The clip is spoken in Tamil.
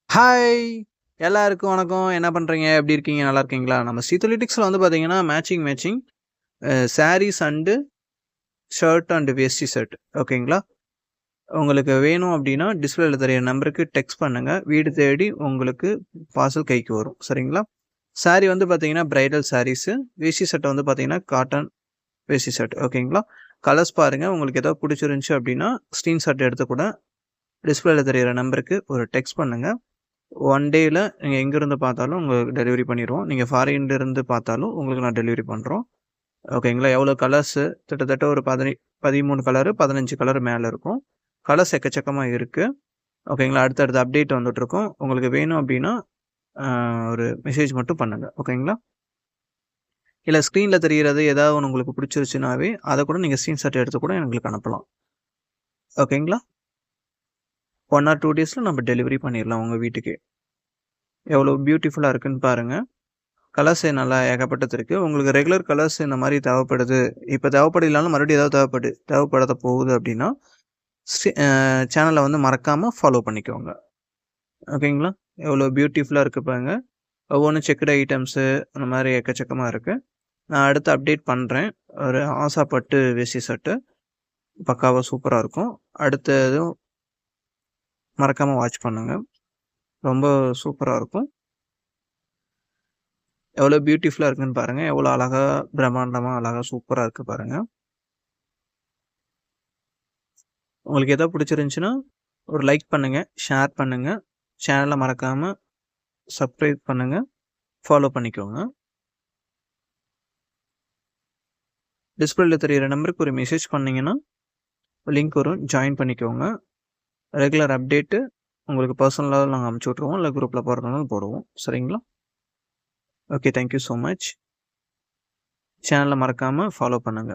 ஹாய்! எல்லாருக்கும் வணக்கம். என்ன பண்றீங்க? எப்படி இருக்கீங்க? நல்லா இருக்கீங்களா? நம்ம சீத்தலிட்டிக்ஸ்ல வந்து பார்த்தீங்கன்னா, matching sarees and shirt and veshti shirt ஓகேங்களா? உங்களுக்கு வேணும் அப்படின்னா, டிஸ்பிளேல தெரிய நம்பருக்கு டெக்ஸ்ட் பண்ணுங்க. வீடு தேடி உங்களுக்கு பார்சல் கைக்கு வரும். சரிங்களா? சாரி வந்து பார்த்தீங்கன்னா, பிரைடல் சாரீஸு. வேஷ்டி ஷர்ட் வந்து பார்த்தீங்கன்னா, காட்டன் வேஷ்டி ஷர்ட் ஓகேங்களா? கலர்ஸ் பாருங்க. உங்களுக்கு ஏதாவது பிடிச்சிருந்துச்சு அப்படின்னா, ஸ்க்ரீன்ஷாட் எடுத்து கூட டிஸ்பிளேல தெரியிற நம்பருக்கு ஒரு டெக்ஸ்ட் பண்ணுங்க. 1 டேல நீங்க எங்கேருந்து பார்த்தாலும் உங்களுக்கு டெலிவரி பண்ணிருவோம். நீங்க ஃபாரின்ல இருந்து பார்த்தாலும் உங்களுக்கு நான் டெலிவரி பண்றோம். ஓகேங்களா? எவ்வளோ கலர்ஸு கிட்டத்தட்ட ஒரு 13 கலரு, 15 கலர் மேல இருக்கும். கலர்ஸ் எக்கச்சக்கமா இருக்கு. ஓகேங்களா? அடுத்தடுத்த அப்டேட் வந்துட்டுருக்கும். உங்களுக்கு வேணும் அப்டின்னா, ஒரு மெசேஜ் மட்டும் பண்ணுங்க. ஓகேங்களா? இல்ல ஸ்க்ரீன்ல தெரியிறது ஏதாவது ஒண்ணு உங்களுக்கு பிடிச்சிருச்சுனாவே, அத கூட நீங்க ஸ்கிரீன்ஷாட் எடுத்து கூட எங்களுக்கு அனுப்பலாம். ஓகேங்களா? 1 ஆர் 2 டேஸ்ல நம்ம டெலிவரி பண்ணிரலாம் உங்க வீட்டுக்கே. எவ்வளோ பியூட்டிஃபுல்லா இருக்குன்னு பாருங்க. கலர்ஸ் நல்லா ஏகப்பட்டது இருக்கு. உங்களுக்கு ரெகுலர் கலர்ஸ் இந்த மாரி தேவைப்படுது. இப்ப தேவைப்படலனாலும் மறுபடியும் ஏதாவது தேவைப்பட போகுது அப்டின்னா, சேனல வந்து மறக்காம ஃபாலோ பண்ணிக்கோங்க. ஓகேங்களா? எவ்வளோ பியூட்டிஃபுல்லா இருக்கு பாருங்க. ஒவ்வொன்னும் செக்குடு ஐட்டம்ஸு அந்த மாரி எக்கச்சக்கமா இருக்கு. நான் அடுத்து அப்டேட் பண்றேன். ஒரு ஆசா பட்டு வேஷ்டி ஷர்ட்டு பக்காவா சூப்பரா இருக்கும். அடுத்ததும் மறக்காம வாட்ச் பண்ணுங்க. ரொம்ப சூப்பரா இருக்கும். எவ்வளோ பியூட்டிஃபுல்லா இருக்குன்னு பாருங்க. எவ்வளோ அழகா, பிரம்மாண்டமா, அழகா சூப்பரா இருக்கு பாருங்க. உங்களுக்கு எதா பிடிச்சிருந்துச்சுன்னா, ஒரு லைக் பண்ணுங்க, ஷேர் பண்ணுங்க. சேனல மறக்காம சப்ஸ்கிரைப் பண்ணுங்க. ஃபாலோ பண்ணிக்கோங்க. டிஸ்பிளேல தெரியிற நம்பருக்கு ஒரு மெசேஜ் பண்ணீங்கன்னா, லிங்க் வரும். ஜாயின் பண்ணிக்கோங்க. ரெகுலர் அப்டேட்டு உங்களுக்கு பர்சனலா நாங்க அனுப்பிச்சு விட்ருவோம். இல்ல குரூப்ல போடுறதுனாலும் போடுவோம். சரிங்களா? Okay. Thank you so much. சேனல மறக்காம ஃபாலோ பண்ணுங்க.